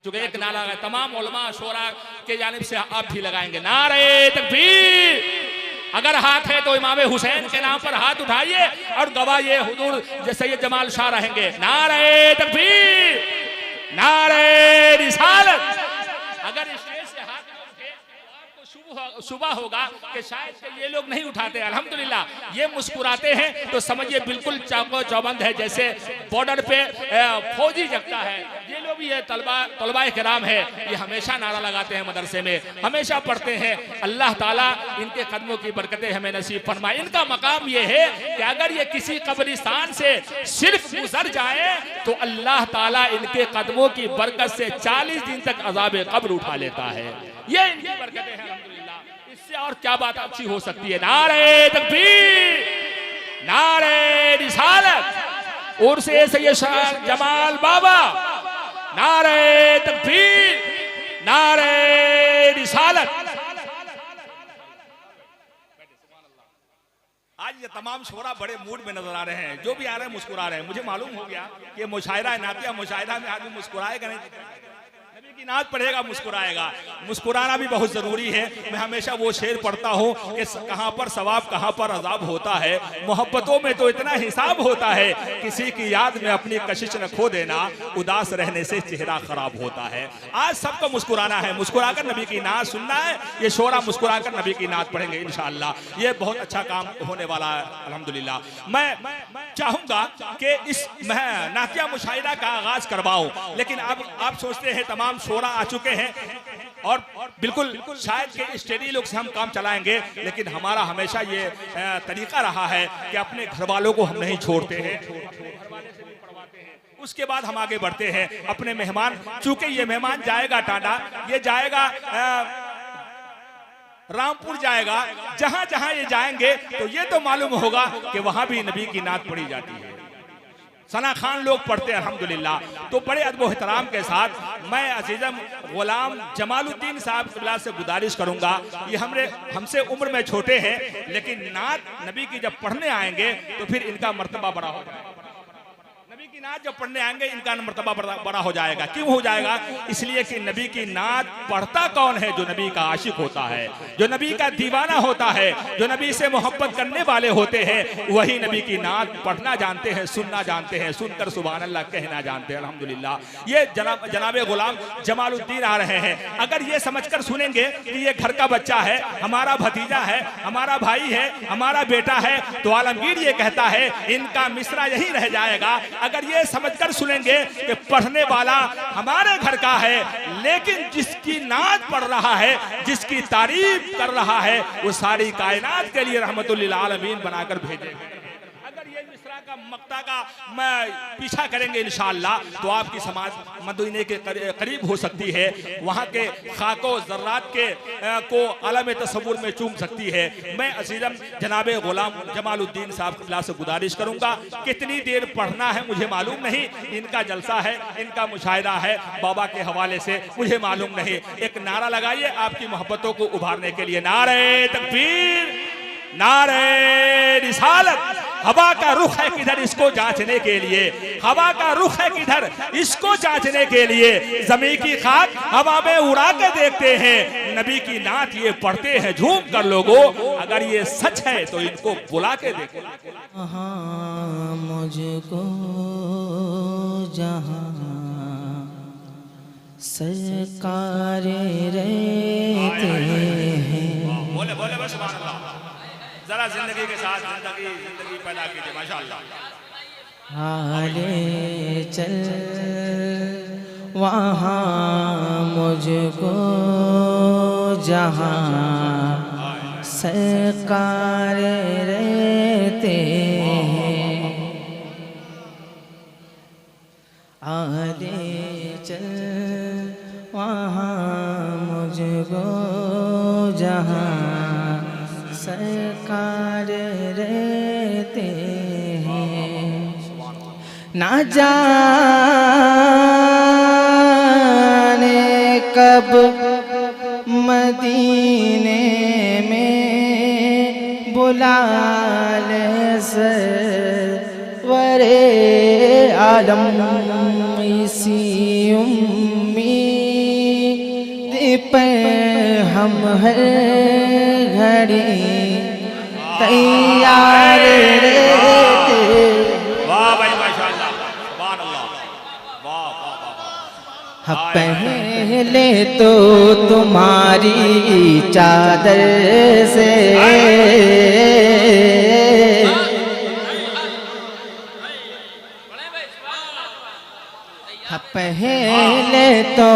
चूंकि एक नारा है, तमाम उलमा शोरा के जानिब से आप भी लगाएंगे, नारे तकबीर। अगर हाथ है तो इमाम हुसैन के नाम पर हाथ उठाइए और गवाइए, हुजूर जैसे ये जमाल शाह रहेंगे, नारे तकबीर, नारे रिसालत। अगर स्टेज से हाथ न उठे तो आपको शुबा होगा कि शायद ये लोग नहीं उठाते। अल्हम्दुलिल्लाह ये मुस्कुराते हैं तो समझिए बिल्कुल चाको चौबंद है, जैसे बॉर्डर पे फौजी जगता है। ये लोग भी ये तलबा किराम है, ये हमेशा नारा लगाते हैं, मदरसे में हमेशा पढ़ते हैं। अल्लाह ताला इनके कदमों की बरकतें हमें नसीब फरमाए। इनका मकाम ये है कि अगर ये किसी कब्रिस्तान से सिर्फ गुजर जाए तो अल्लाह ताला इनके कदमों की बरकत से 40 दिन तक अज़ाब कब्र उठा लेता है। ये इनकी बरकतें हैं अल्हम्दुलिल्लाह। इससे और क्या बात अच्छी हो सकती है। नारे तकबीर, नारे रिसालत। और से सैयद शाह जमाल बाबा, नारे तकबीर, नारे रिसालत। आज ये तमाम शोरा बड़े मूड में नजर आ रहे हैं, जो भी आ रहे हैं मुस्कुरा रहे हैं। मुझे मालूम हो गया कि मुशायरा है, नातिया मुशायरा में आदमी मुस्कुराएगा नहीं, नबी की नात पढ़ेगा मुस्कुराएगा। मुस्कुराना भी बहुत जरूरी है। मैं हमेशा वो शेर पढ़ता हूँ कि कहाँ पर सवाब कहाँ पर अजाब होता है, मोहब्बतों में तो इतना हिसाब होता है, किसी की याद में अपनी कशिश न खो देना, उदास रहने से चेहरा खराब होता है। आज सबको मुस्कुराना है, मुस्कुराकर नबी की नात सुनना है। ये शोरा मुस्कुराकर नबी की नात पढ़ेंगे इंशाअल्लाह। ये बहुत अच्छा काम होने वाला है अल्हम्दुलिल्लाह। मैं चाहूंगा कि इस नातिया मुशायरा का आगाज करवाऊं, लेकिन अब आप सोचते हैं तमाम शोरा आ चुके हैं और बिल्कुल शायद के स्टडी लोग से हम काम चलाएंगे, लेकिन हमारा हमेशा ये तरीका रहा है कि अपने घर वालों को हम नहीं छोड़ते हैं, उसके बाद हम आगे बढ़ते हैं। अपने मेहमान, चूंकि ये मेहमान जाएगा टांडा, ये जाएगा रामपुर जाएगा, जहां जहां ये जाएंगे तो ये तो मालूम होगा कि वहां भी नबी की नात पढ़ी जाती है। सना खान लोग पढ़ते हैं अल्हम्दुलिल्लाह। तो बड़े अदब एहतराम के साथ मैं अजीजम गुलाम जमालुद्दीन साहब से गुजारिश करूंगा, ये हमसे उम्र में छोटे हैं, लेकिन नात नबी की जब पढ़ने आएंगे तो फिर इनका मर्तबा बड़ा हो जाएगा। नबी की नात जब पढ़ने आएंगे इनका मर्तबा बड़ा हो जाएगा। क्यों हो जाएगा? इसलिए कि नबी की नात पढ़ता कौन है? जो नबी का आशिक होता है, जो नबी का दीवाना होता है, जो नबी से मोहब्बत करने वाले होते हैं, वही नबी की नात पढ़ना जानते हैं, सुनना जानते हैं, सुनकर सुभान अल्लाह कहना जानते हैं। अल्हम्दुलिल्लाह। ये जनाब गुलाम जमालुद्दीन आ रहे हैं। अगर ये समझकर सुनेंगे कि ये घर का बच्चा है, हमारा भतीजा है, हमारा भाई है, हमारा बेटा है, तो आलमगीर ये कहता है इनका मिसरा यही रह जाएगा। अगर ये समझकर सुनेंगे कि पढ़ने वाला हमारे घर का है, लेकिन जिसकी नात पढ़ रहा है, जिसकी तारीफ कर रहा है, वो सारी कायनात के लिए रहमतुल लिल आलमीन बनाकर भेजेगा। अगर ये मिसरा का मक्ता का पीछा करेंगे इंशाअल्लाह तो आपकी समाज मदीने के करीब हो सकती है, वहाँ के खाको जर्रात के को आलम तसव्वुर में चूम सकती है। मैं अजीजम जनाब गुलाम जमालुद्दीन साहब से गुजारिश करूंगा, कितनी देर पढ़ना है मुझे मालूम नहीं, इनका जलसा है, इनका मुशाहिदा है, बाबा के हवाले से मुझे मालूम नहीं। एक नारा लगाइए आपकी मोहब्बतों को उभारने के लिए, नारे तकबीर, नारे रिसालत। हवा का रुख है किधर इसको जांचने के लिए, हवा का रुख है किधर इसको जांचने के लिए, जमीन की खाक हवा में उड़ा के देखते हैं, नबी की नात ये पढ़ते हैं झूम कर लोगों। अगर ये सच है तो इनको बुला के देखो। मुझको जहां सरकार रहते हैं, बोले बोले बस सुभान अल्लाह। जरा जिंदगी के साथ जिंदगी पैदा कीजिए माशाअल्लाह। हाले चल वहाँ मुझको जहाँ सरकार रहते हैं, हाले चल वहाँ मुझको जहाँ सरकार रहते हैं। ना जाने कब मदीने में बुला ले सरवरे आलम इसी उम्मीद पर हम हर घड़ी तैयार रहते। वाह भाई माशाअल्लाह, सुभान अल्लाह, वाह वाह वाह। हाँ, पहले तो तुम्हारी चादर से हाँ, पहले तो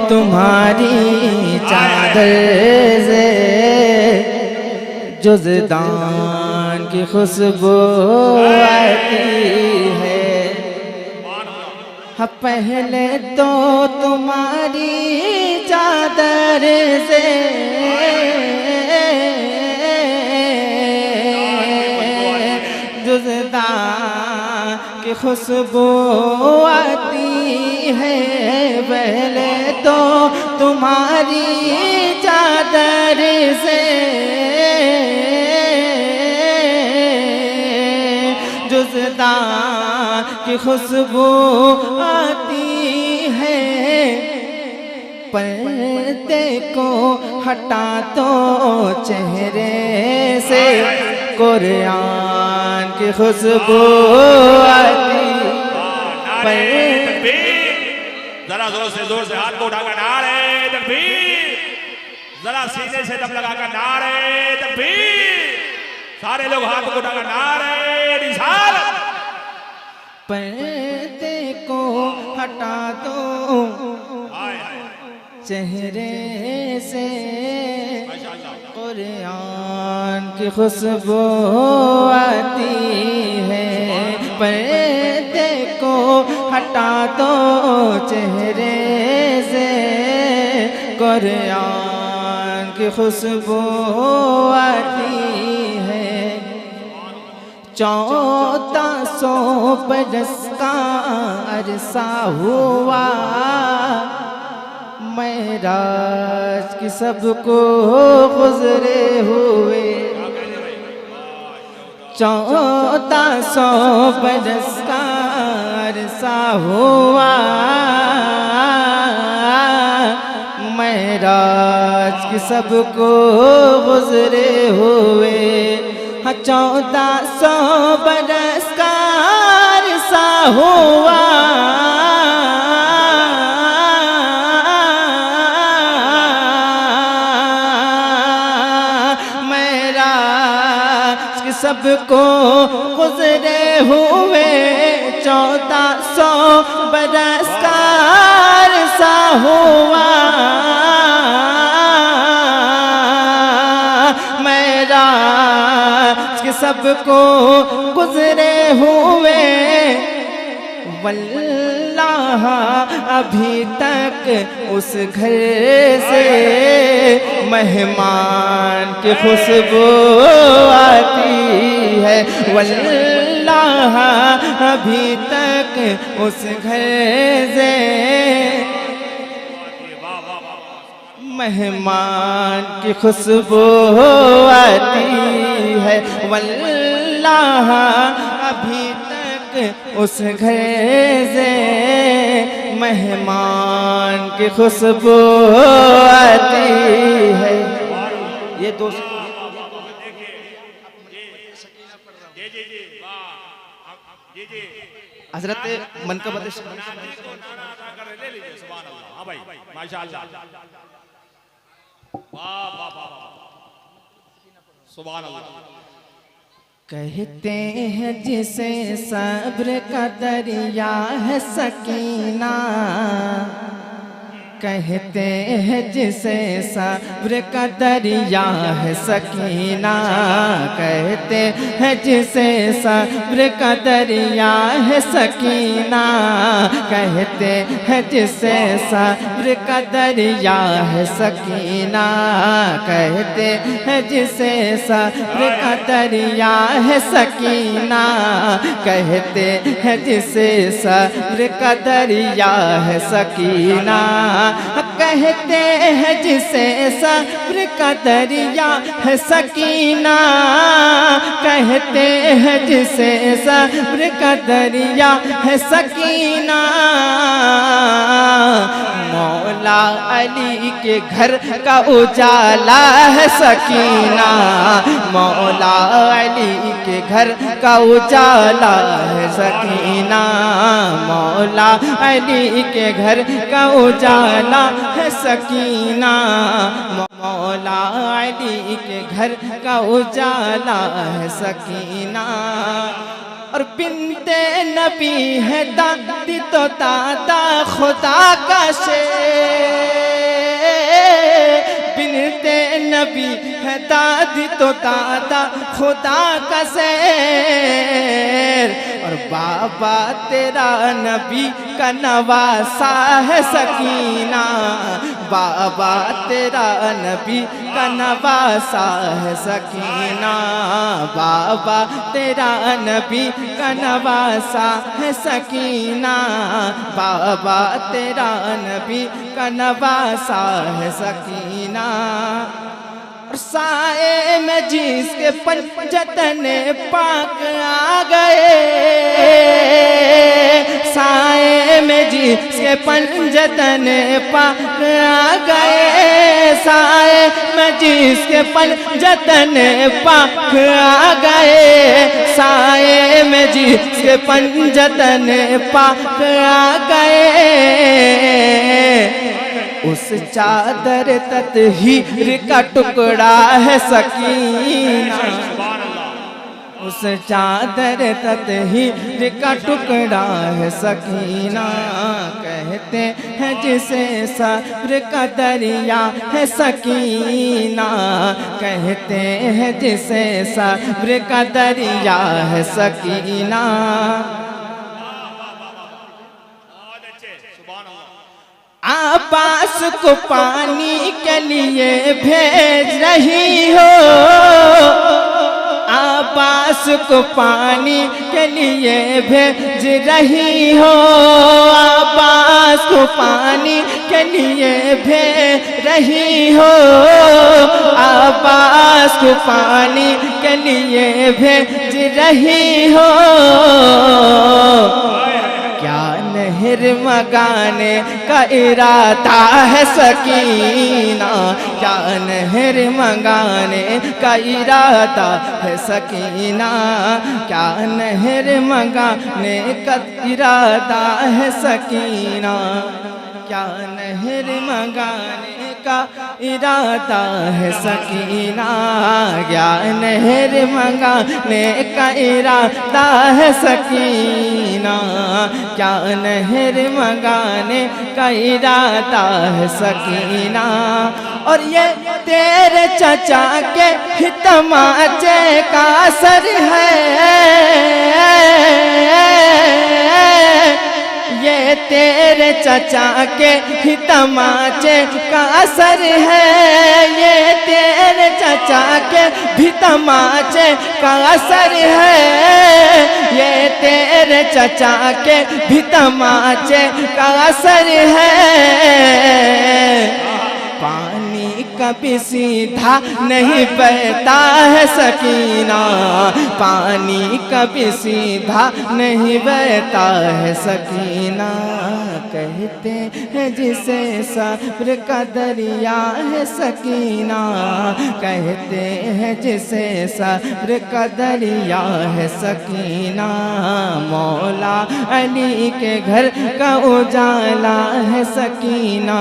तुम्हारी चादर से जुज़दान की खुशबू आती है। हाँ, पहले तो तुम्हारी चादर से जुज़दान की खुशबू आती है। पहले तो तुम्हारी चादर से जुज़दान की खुशबू आती है। पर्दे को हटा तो चेहरे से कुरान की खुशबू आती। जरा जोर से हाथ को उठाकर नारे तकबीर, जरा सीने से दम लगाकर नारे तकबीर, सारे लोग हाथ को उठाकर नारे रिसालत। पर्दे को हटा दो चेहरे से कुरान की खुशबू आती है। पर्दे को हटा दो चेहरे से कुरान की खुशबू आती है। 1400 बरस का अरसा हुआ मेराज की सबको गुजरे हुए। 1400 बरस का अरसा हुआ मेराज की सबको गुजरे हुए। 1400 बरस का अरसा हुआ मेराज की सबको गुजरे हुए। 1400 बरस का अरसा हुआ मेराज के सबको गुजरे हुए। वल्लाह अभी तक उस घर से मेहमान की खुशबू आती है। वल्लाह अभी तक उस घर से मेहमान की खुशबू आती है। वल्लाह अभी तक उस घर से मेहमान की खुशबू आती है। ये दोस्त हजरत मनकबत कहते हैं जिसे सब्र का दरिया है सकीना। कहते हैं जिसे सब्र का दरिया है सकीना। कहते हैं जिसे सब्र का दरिया है सकीना। कहते हैं जिसे सब्र का दरिया है सकीना। कहते हैं जिसे सब्र का दरिया है सकीना। कहते हैं जिसे सब्र का दरिया है सकीना। कहते हैं जिसे सब्र का दरिया है सकीना। कहते हैं जिसे सब्र का दरिया है सकीना। मौला मौला अली के घर का उजाला है सकीना, मौला अली के घर का उजाला है सकीना, मौला अली के घर का उजाला है सकीना, मौला अली के घर का उजाला है सकीना। और बिनते नबी है दादी तो दादा खुदा का शेर, बिनते नबी है दादी तो दादा खुदा का शेर, और बाबा तेरा नबी का नवासा है सकीना, बाबा तेरा नबी का नवासा है सकीना, बाबा तेरा नबी का नवासा है सकीना, बाबा तेरा नबी का नवासा है सकीना। और साए में जिसके पंजतने पाक आ गए, साए में जिसके पंजतने पाक आ गए, साए में जिसके पंजतने पाक आ गए, साए में जिसके पंजतने पाक आ गए, उस चादर तत्हीर का टुकड़ा है सकीना, उस चादर तत्हीर का टुकड़ा है सकीना। कहते हैं जिसे सब्र का दरिया है सकीना, कहते हैं जिसे सब्र का दरिया है सकीना। आबास को पानी के लिए भेज रही हो, आबास को पानी के लिए भेज रही हो, आबास को पानी के लिए भेज रही हो, आबास को पानी के लिए भेज रही हो। क्या नहर मगाने का इरादा है सकीना, क्या नहर मंगाने का इरादा है सकीना, क्या नहर मंगाने का इरादा है सकीना, क्या नहर मंगाने का इरादा है सकीना, क्या नहर मंगाने का इरादा है सकीना, क्या नहर मंगाने का इरादा है सकीना। और ये तेरे चचा के हितमाचे का असर है, ये तेरे चचा के हितमाचे का असर है, ये तेरे चचा के भितमाचे का असर है, ये तेरे चचा के भितमाचे का असर है। पानी कभी सीधा नहीं बहता है सकीना, पानी कभी सीधा नहीं बहता है सकीना। कहते हैं जिसे सब्र का दरिया है सकीना, कहते हैं जिसे सब्र का दरिया है सकीना। मौला अली के घर का उजाला है सकीना,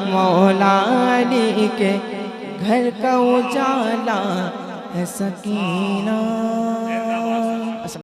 मौला अली के घर का उजाला है सकीना।